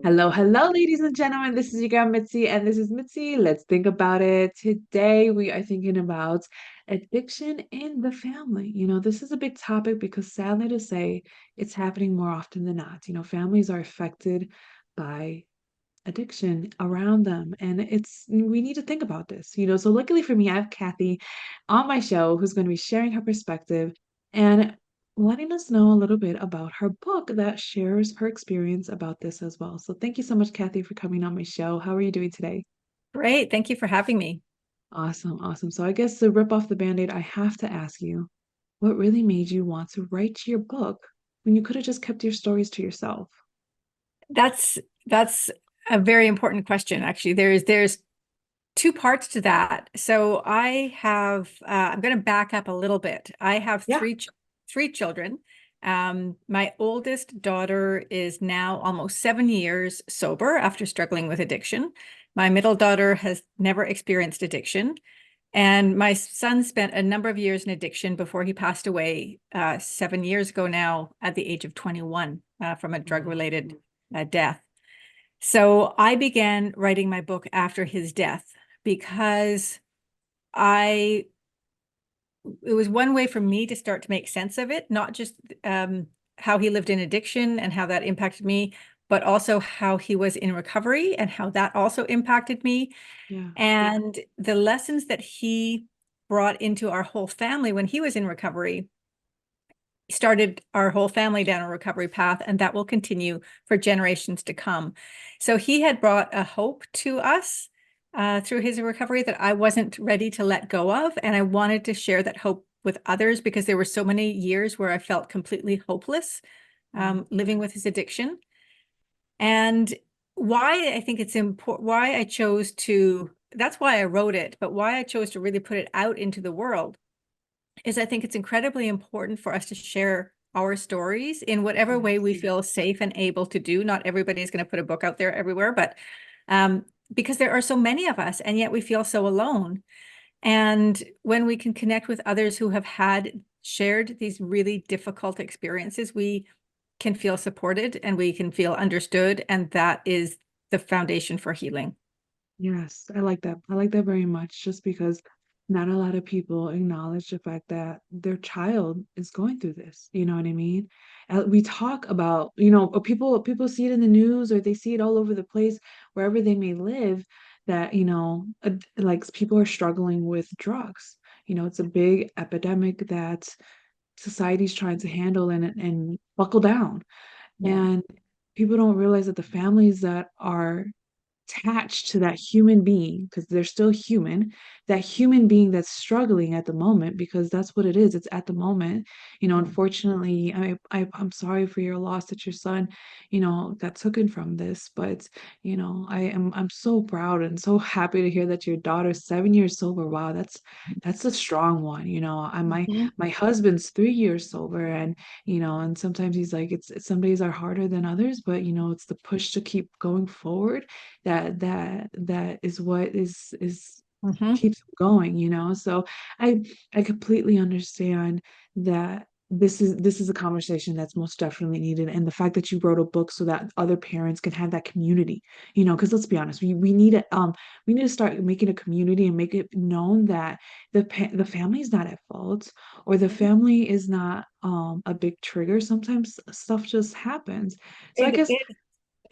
Hello, hello, ladies and gentlemen. This is your girl Mitzi, and this is Mitzi. Let's think about it. Today, we are thinking about addiction in the family. This is a big topic because sadly to say, it's happening more often than not. Families are affected by addiction around them, and we need to think about this. So luckily for me, I have Kathy on my show who's going to be sharing her perspective and letting us know a little bit about her book that shares her experience about this as well. So thank you so much, Kathy, for coming on my show. How are you doing today? Great. Thank you for having me. Awesome, awesome. So I guess to rip off the band-aid, I have to ask you, what really made you want to write your book when you could have just kept your stories to yourself? That's that's a very important question, actually. There's two parts to that. So I'm going to back up a little bit. I have Yeah. three children. My oldest daughter is now almost 7 years sober after struggling with addiction. My middle daughter has never experienced addiction. And my son spent a number of years in addiction before he passed away 7 years ago now at the age of 21 from a drug-related death. So I began writing my book after his death because I it was one way for me to start to make sense of it, not just how he lived in addiction and how that impacted me, but also how he was in recovery and how that also impacted me. Yeah. And the lessons that he brought into our whole family when he was in recovery started our whole family down a recovery path, and that will continue for generations to come. So he had brought a hope to us through his recovery that I wasn't ready to let go of. And I wanted to share that hope with others because there were so many years where I felt completely hopeless Mm. living with his addiction. And why I think it's important, why I chose to, that's why I wrote it, but why I chose to really put it out into the world is I think it's incredibly important for us to share our stories in whatever way we Yes. feel safe and able to do. Not everybody is going to put a book out there everywhere, but um, because there are so many of us, and yet we feel so alone. And when we can connect with others who have had shared these really difficult experiences, we can feel supported and we can feel understood. And that is the foundation for healing. Yes, I like that. I like that very much just because not a lot of people acknowledge the fact that their child is going through this. You know what I mean? We talk about, people see it in the news or they see it all over the place, wherever they may live, that, like people are struggling with drugs. It's a big epidemic that society's trying to handle and buckle down. Yeah. And people don't realize that the families that are attached to that human being because they're still human, that human being that's struggling at the moment, because that's what it is. It's at the moment. Unfortunately, I'm sorry for your loss that your son, got taken from this, but I'm so proud and so happy to hear that your daughter's 7 years sober. Wow, that's a strong one. I Mhm. my husband's 3 years sober, and sometimes he's like, some days are harder than others, but it's the push to keep going forward that is what is Mhm. keeps going, so I completely understand that this is a conversation that's most definitely needed, and the fact that you wrote a book so that other parents can have that community, because let's be honest, we need to start making a community and make it known that the family is not at fault, or the family is not a big trigger. Sometimes stuff just happens, so I guess. It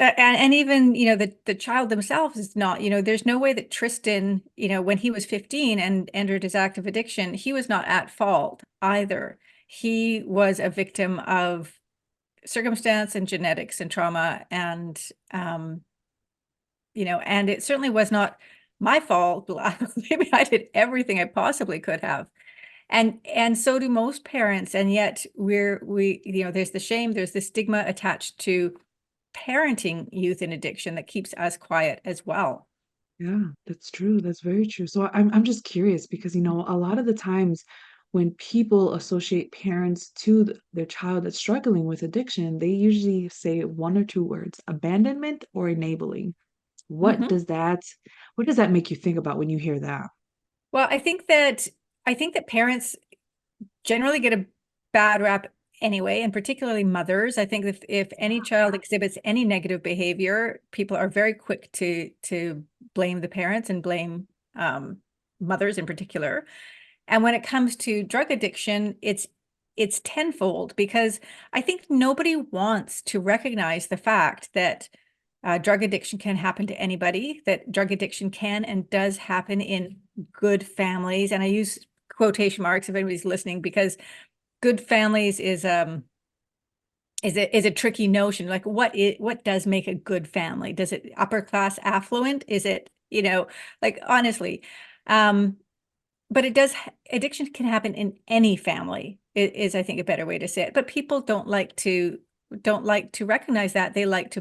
and even the child themselves is not, there's no way that Tristan, when he was 15 and entered his active addiction, he was not at fault either. He was a victim of circumstance and genetics and trauma, and and it certainly was not my fault. Maybe I did everything I possibly could have, and so do most parents, and yet there's the shame, there's the stigma attached to parenting youth in addiction that keeps us quiet as well. Yeah, that's true. That's very true. So I'm just curious because a lot of the times when people associate parents to their child that's struggling with addiction, they usually say one or two words: abandonment or enabling. What Mhm. does that what does that make you think about when you hear that? Well, I think that parents generally get a bad rap anyway, and particularly mothers. I think if any child exhibits any negative behavior, people are very quick to blame the parents and blame mothers in particular. And when it comes to drug addiction, it's tenfold because I think nobody wants to recognize the fact that drug addiction can happen to anybody, that drug addiction can and does happen in good families. And I use quotation marks if anybody's listening, because good families is a tricky notion. Like what does make a good family? Does it upper class affluent? Is it, like honestly, but it does, addiction can happen in any family, is I think a better way to say it. But people don't like to recognize that. They like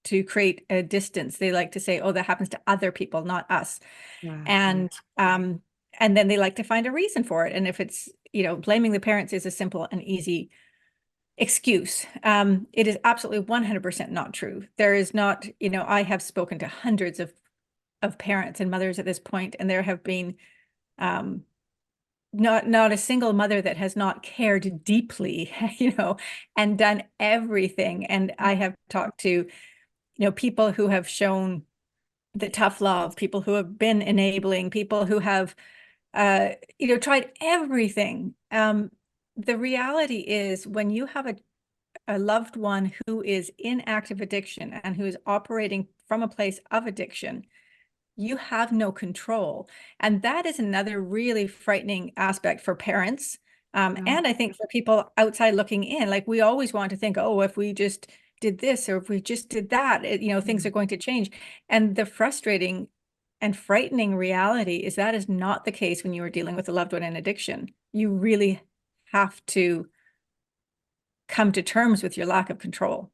to create a distance. They like to say, oh, that happens to other people, not us. Exactly. And and then they like to find a reason for it. And if it's, blaming the parents is a simple and easy excuse. It is absolutely 100% not true. There is not, I have spoken to hundreds of parents and mothers at this point, and there have been um, not a single mother that has not cared deeply, and done everything. And I have talked to, people who have shown the tough love, people who have been enabling, people who have, tried everything. The reality is when you have a loved one who is in active addiction and who is operating from a place of addiction, you have no control. And that is another really frightening aspect for parents. Yeah. And I think for people outside looking in, like we always want to think, oh, if we just did this or if we just did that, things are going to change. And the frustrating and frightening reality is that is not the case when you are dealing with a loved one in addiction. You really have to come to terms with your lack of control.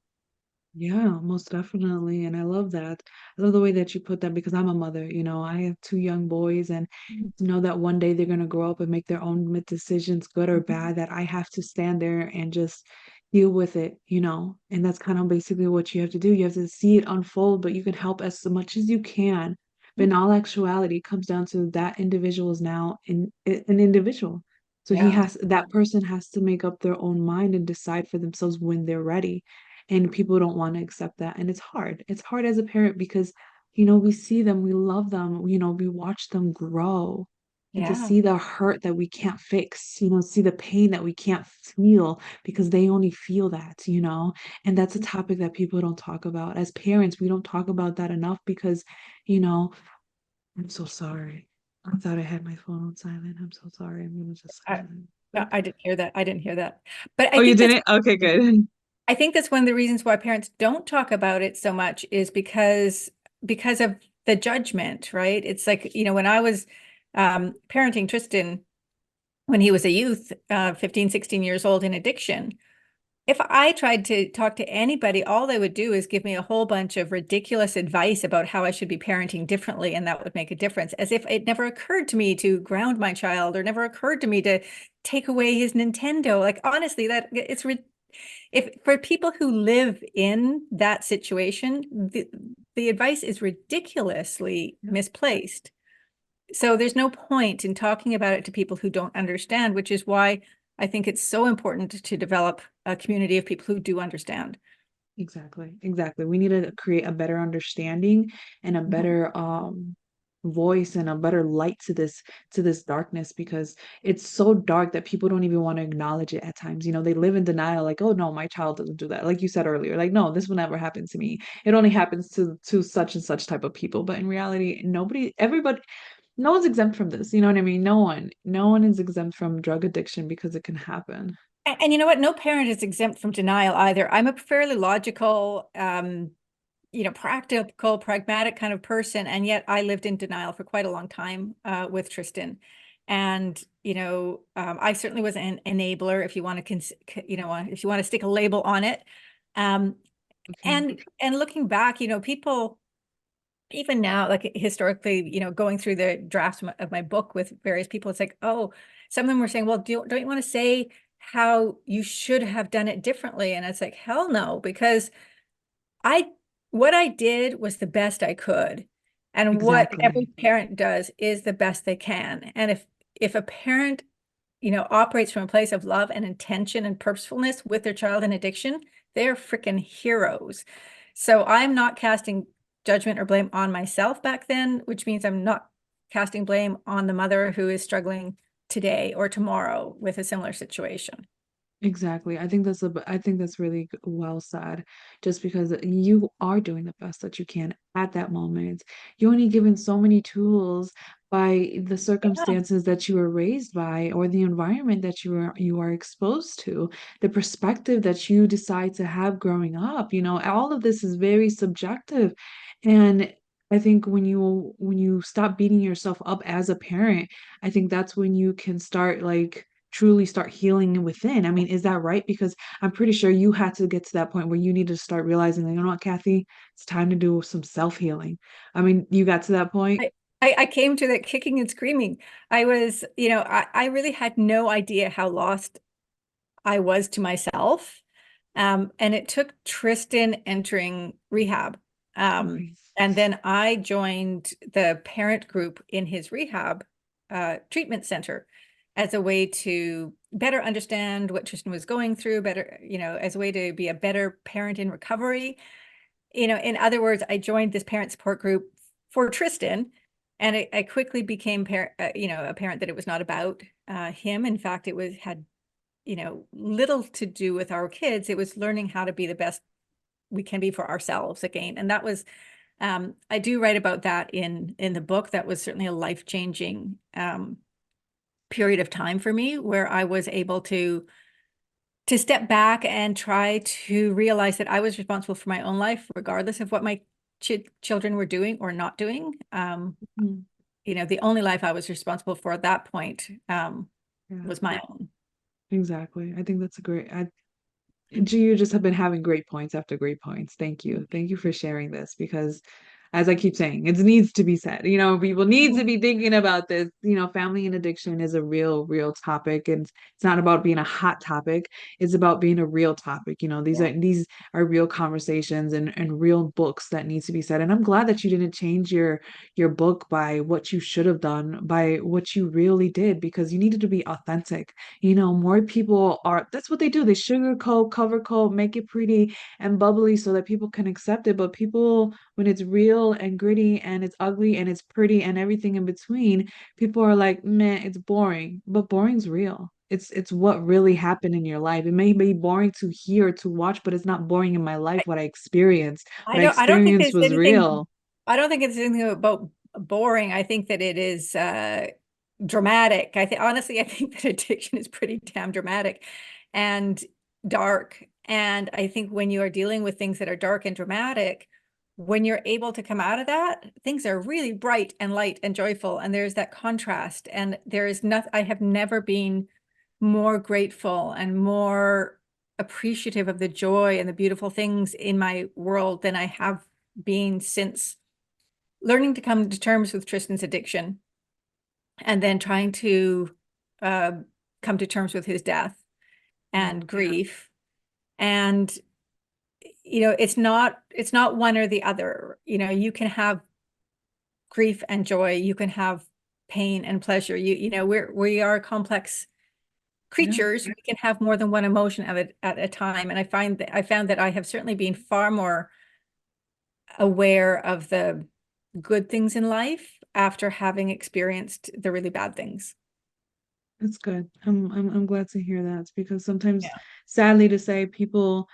Yeah, most definitely. And I love that. I love the way that you put that because I'm a mother, I have two young boys and Mhm. to know that one day they're going to grow up and make their own decisions, good or bad, that I have to stand there and just deal with it. And that's kind of basically what you have to do. You have to see it unfold, but you can help as much as you can. But in all actuality, it comes down to that individual is now an individual. So Yeah. that person has to make up their own mind and decide for themselves when they're ready, and people don't want to accept that, and it's hard as a parent because we see them, we love them, we watch them grow, and to Yeah. see the hurt that we can't fix, see the pain that we can't feel because they only feel that. And that's a topic that people don't talk about. As parents, we don't talk about that enough because you know I'm so sorry. I thought I had my phone on silent. I'm so sorry. I'm gonna just I, silent quick. I didn't hear that. I didn't hear that. But Oh, you didn't? Okay, good. I think that's one of the reasons why parents don't talk about it so much is because of the judgment, right? It's like, when I was parenting Tristan when he was a youth, 15, 16 years old in addiction, if I tried to talk to anybody, all they would do is give me a whole bunch of ridiculous advice about how I should be parenting differently, and that would make a difference, as if it never occurred to me to ground my child or never occurred to me to take away his Nintendo. Like honestly, that it's if for people who live in that situation, the advice is ridiculously Yep. misplaced. So there's no point in talking about it to people who don't understand, which is why I think it's so important to develop a community of people who do understand. Exactly. Exactly. We need to create a better understanding and a Mhm. better voice and a better light to this darkness because it's so dark that people don't even want to acknowledge it at times. They live in denial like, "Oh no, my child doesn't do that." Like you said earlier, like, "No, this will never happen to me. It only happens to such and such type of people." But in reality, everybody, no one's exempt from this. You know what I mean? No one is exempt from drug addiction because it can happen. And you know what? No parent is exempt from denial either. I'm a fairly logical, practical, pragmatic kind of person, and yet I lived in denial for quite a long time with Tristan. And I certainly was an enabler, if you want to, if you want to stick a label on it. Um, Okay. and looking back, people even now, like historically, going through the drafts of my book with various people, it's like, oh, some of them were saying, well, don't you want to say how you should have done it differently? And it's like, hell no, because I what I did was the best I could. And what every Exactly. parent does is the best they can. And if a parent operates from a place of love and intention and purposefulness with their child in addiction, they're freaking heroes. So I'm not casting judgment or blame on myself back then, which means I'm not casting blame on the mother who is struggling today or tomorrow with a similar situation. Exactly. I think that's really well said. Just because you are doing the best that you can at that moment. You're only given so many tools by the Yeah. circumstances that you were raised by or the environment that you are exposed to, the perspective that you decide to have growing up. All of this is very subjective. And I think when you stop beating yourself up as a parent, I think that's when you can start like truly start healing within. I mean, is that right? Because I'm pretty sure you had to get to that point where you need to start realizing, that, you know what, Kathy, it's time to do some self-healing. I mean, you got to that point? I came to that kicking and screaming. I really had no idea how lost I was to myself. And it took Tristan entering rehab. Okay. And then I joined the parent group in his rehab treatment center as a way to better understand what Tristan was going through, better, as a way to be a better parent in recovery. In other words, I joined this parent support group for Tristan, and I quickly became a parent that it was not about him. In fact, it was had little to do with our kids. It was learning how to be the best we can be for ourselves again. And that was, I do write about that in the book. That was certainly a life-changing period of time for me, where I was able to step back and try to realize that I was responsible for my own life, regardless of what my children were doing or not doing. Mhm. The only life I was responsible for at that point Yeah, was my own. exactly. I think that's a great. You just have been having great points after great points. Thank you. Thank you for sharing this because, as I keep saying, it needs to be said. People need to be thinking about this. Family and addiction is a real, real topic, and it's not about being a hot topic. It's about being a real topic. These Yeah. are real conversations and real books that need to be said. And I'm glad that you didn't change your book by what you should have done, by what you really did, because you needed to be authentic. More people are, that's what they do. They sugarcoat, cover coat, make it pretty and bubbly so that people can accept it. But people, when it's real and gritty and it's ugly and it's pretty and everything in between, people are like, man, it's boring. But boring's real. It's what really happened in your life. It may be boring to hear, to watch, but it's not boring in my life. What I experienced, what I I don't think experienced there's was anything, real. I don't think it's anything about boring. I think that it is dramatic. Honestly, I think that addiction is pretty damn dramatic and dark. And I think when you are dealing with things that are dark and dramatic, when you're able to come out of that, things are really bright and light and joyful. And there's that contrast. And there is nothing, I have never been more grateful and more appreciative of the joy and the beautiful things in my world than I have been since learning to come to terms with Tristan's addiction and then trying to uh, come to terms with his death Yeah. and grief. And it's not one or the other. You can have grief and joy. You can have pain and pleasure. We are complex Yeah. creatures. We can have more than one emotion at a time. And I found that I have certainly been far more aware of the good things in life after having experienced the really bad things. That's good. I'm glad to hear that because sometimes, Yeah. sadly to say, people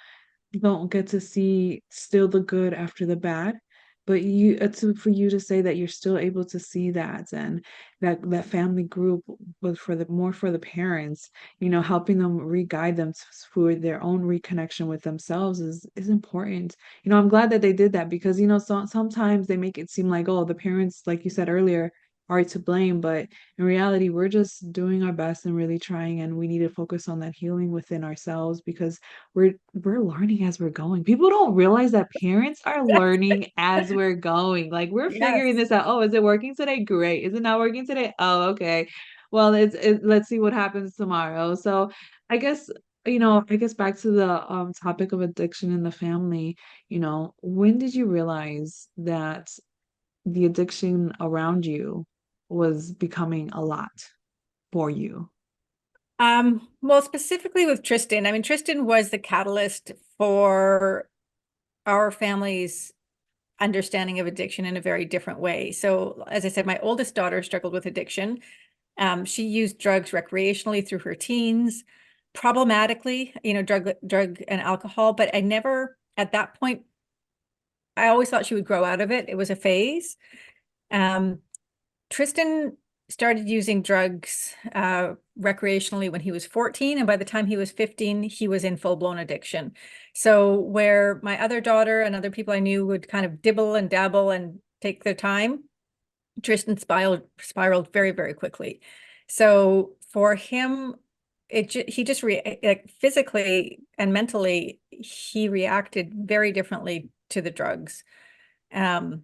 don't get to see still the good after the bad. But for you to say that you're still able to see that, and that family group was for the parents, helping them re-guide them for their own reconnection with themselves is important. I'm glad that they did that because sometimes they make it seem like, oh, the parents, like you said earlier, are to blame, but in reality, we're just doing our best and really trying, and we need to focus on that healing within ourselves because we're learning as we're going. People don't realize that parents are learning as we're going. Like we're figuring Yes. this out. Oh, is it working today? Great. Is it not working today? Oh, okay. Well, let's see what happens tomorrow. So I guess, I guess back to the topic of addiction in the family, when did you realize that the addiction around you was becoming a lot for you? Well, specifically with Tristan, I mean, Tristan was the catalyst for our family's understanding of addiction in a very different way. So, as I said, my oldest daughter struggled with addiction. She used drugs recreationally through her teens, problematically, drug and alcohol. But I never, at that point, I always thought she would grow out of it. It was a phase. Um, Tristan started using drugs recreationally when he was 14, and by the time he was 15, he was in full-blown addiction. So where my other daughter and other people I knew would kind of dibble and dabble and take their time, Tristan spiraled very, very quickly. So for him, he just like physically and mentally, he reacted very differently to the drugs. Um,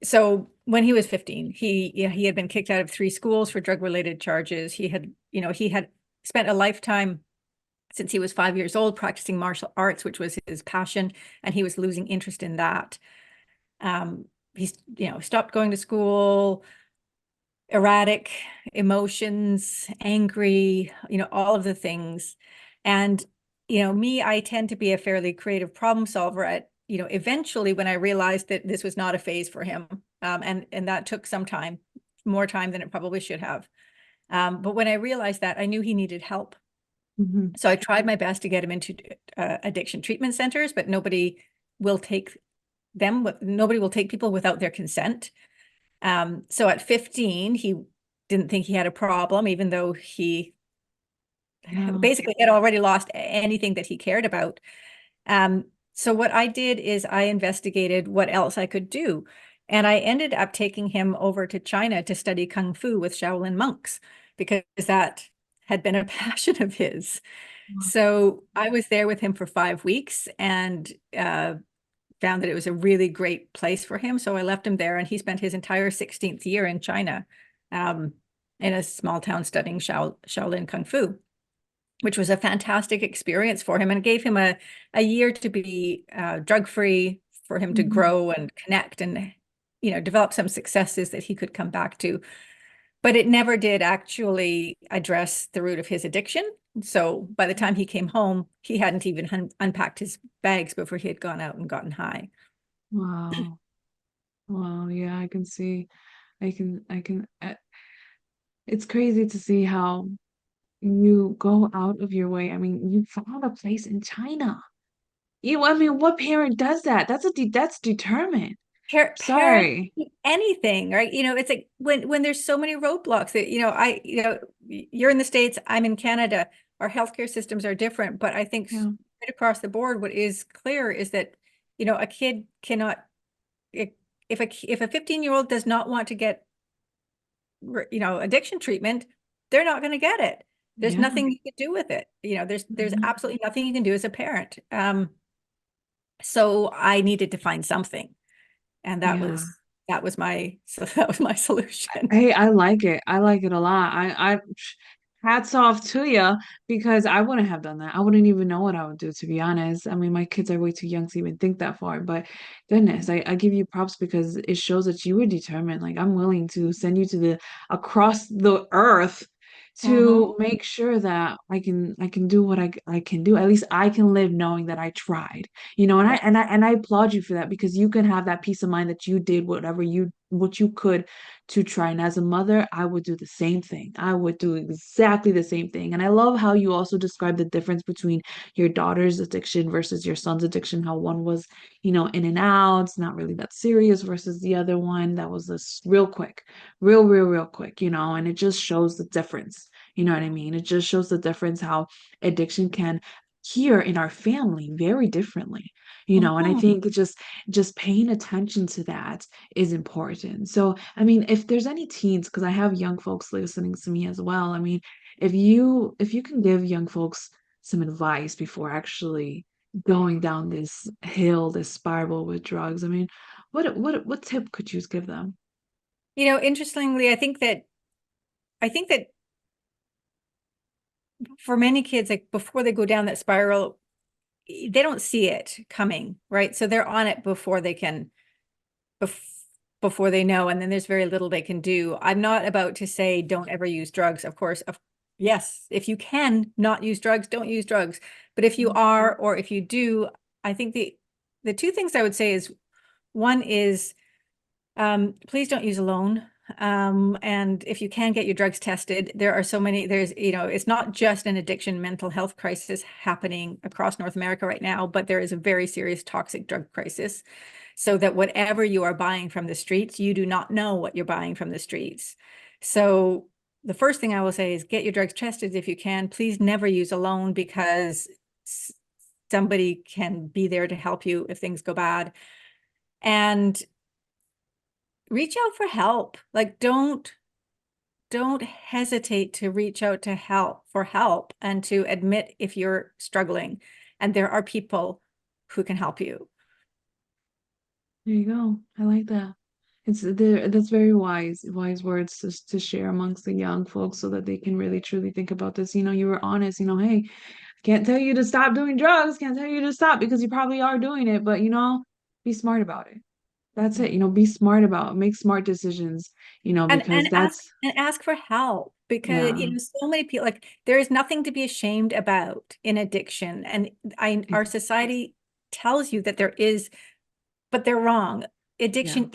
so when he was 15, he had been kicked out of 3 schools for drug-related charges. He had spent a lifetime since he was 5 years old practicing martial arts, which was his passion, and he was losing interest in that. He's stopped going to school, erratic emotions, angry, all of the things. And, me, I tend to be a fairly creative problem solver eventually when I realized that this was not a phase for him. And that took some time, more time than it probably should have. But when I realized that, I knew he needed help. Hmm. So I tried my best to get him into addiction treatment centers, but nobody will take nobody will take people without their consent. So at 15, he didn't think he had a problem, even though he Yeah. basically had already lost anything that he cared about. So what I did is I investigated what else I could do. And I ended up taking him over to China to study Kung Fu with Shaolin monks because that had been a passion of his. So I was there with him for 5 weeks and found that it was a really great place for him. So I left him there and he spent his entire 16th year in China um, in a small town studying Shaolin Kung Fu, which was a fantastic experience for him and gave him a year to be drug-free, for him to Hmm. grow and connect and, develop some successes that he could come back to. But it never did actually address the root of his addiction. So by the time he came home, he hadn't even unpacked his bags before he had gone out and gotten high. Wow. Wow. Yeah, I can see. It's crazy to see how you go out of your way. I mean, you found a place in China. I mean, what parent does that? That's determined. Parents Sorry. do anything, right? It's like when there's so many roadblocks that, you're in the States, I'm in Canada, our healthcare systems are different, but I think Yeah. right across the board, what is clear is that, a kid cannot, if if a 15-year-old does not want to get, addiction treatment, they're not going to get it. There's Yeah. nothing you can do with it. There's Mhm. absolutely nothing you can do as a parent. So I needed to find something. And that Yeah. was my solution. Hey, I like it. I like it a lot. Hats off to you because I wouldn't have done that. I wouldn't even know what I would do, to be honest. I mean, my kids are way too young to even think that far. But goodness, I give you props because it shows that you were determined. Like I'm willing to send you to the across the earth Mhm. to make sure that I can do what I can do. At least I can live knowing that I tried. And I Yeah. and I and I applaud you for that because you can have that peace of mind that you did what you could to try. And as a mother, I would do the same thing. I would do exactly the same thing. And I love how you also describe the difference between your daughter's addiction versus your son's addiction, how one was, in and out, it's not really that serious versus the other one that was this real quick, real quick, and it just shows the difference. You know what I mean? It just shows the difference how addiction can here in our family very differently, and I Mhm. think just paying attention to that is important. So, I mean, if there's any teens, because I have young folks listening to me as well, I mean, if you can give young folks some advice before actually going down this hill, this spiral with drugs, I mean, what tip could you give them? Interestingly, I think that for many kids, like before they go down that spiral, they don't see it coming, right? So they're on it bef before they know, and then there's very little they can do. I'm not about to say don't ever use drugs. Of course, Yes, if you can not use drugs, don't use drugs. But if you Mm. are, or if you do, I think the two things I would say is one is please don't use alone. And if you can get your drugs tested, there are so many, it's not just an addiction mental health crisis happening across North America right now, but there is a very serious toxic drug crisis. So that whatever you are buying from the streets, you do not know what you're buying from the streets. So the first thing I will say is get your drugs tested if you can. Please never use alone because somebody can be there to help you if things go bad. And reach out for help. Like don't hesitate to reach out to help and to admit if you're struggling. And there are people who can help you. There you go. I like that. It's there. That's very wise words to share amongst the young folks so that they can really truly think about this. You were honest. Hey, can't tell you to stop doing drugs. Can't tell you to stop because you probably are doing it. But be smart about it. That's Yeah. it. Be smart about it. Make smart decisions. And Because that's ask for help because yeah. so many people like there is nothing to be ashamed about in addiction. And our society tells you that there is, but they're wrong. Yeah, Addiction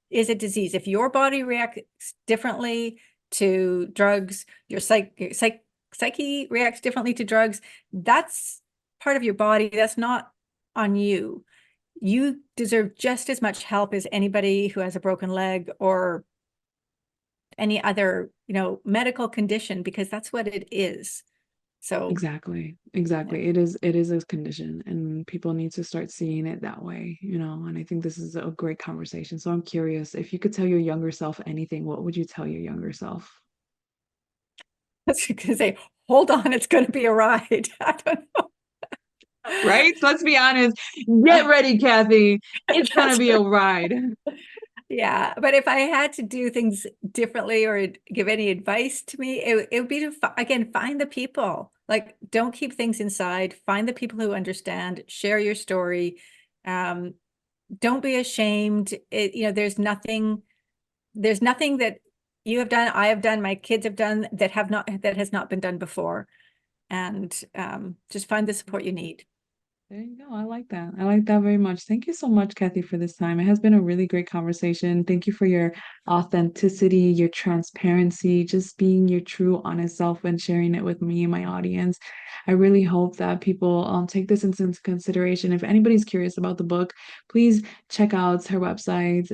is a disease. If your body reacts differently to drugs, your psyche reacts differently to drugs, that's part of your body. That's not on you. You deserve just as much help as anybody who has a broken leg or any other, medical condition, because that's what it is. So, exactly. yeah. Exactly. It is a condition and people need to start seeing it that way. And I think this is a great conversation. So I'm curious, if you could tell your younger self anything, what would you tell your younger self? That's because say, hold on, it's going to be a ride. I don't Right? Let's be honest. Get know. ready, Kathy. It's gonna That's be a ride. Yeah, but if I had to do things differently or give any advice to me, it would be to again find the people. Like, don't keep things inside. Find the people who understand. Share your story. Um, don't be ashamed. There's nothing that you have done, I have done, my kids have done that has not been done before. And just find the support you need. There you go. I like that. I like that very much. Thank you so much, Kathy, for this time. It has been a really great conversation. Thank you for your authenticity, your transparency, just being your true, honest self and sharing it with me and my audience. I really hope that people take this into consideration. If anybody's curious about the book, please check out her website,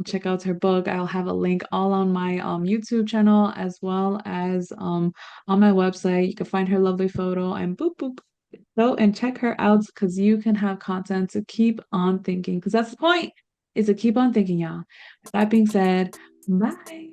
check out her book. I'll have a link all on my YouTube channel as well as on my website. You can find her lovely photo and boop boop. Go and check her out because you can have content to keep on thinking. Because that's the point, is to keep on thinking, y'all. With that being said, bye.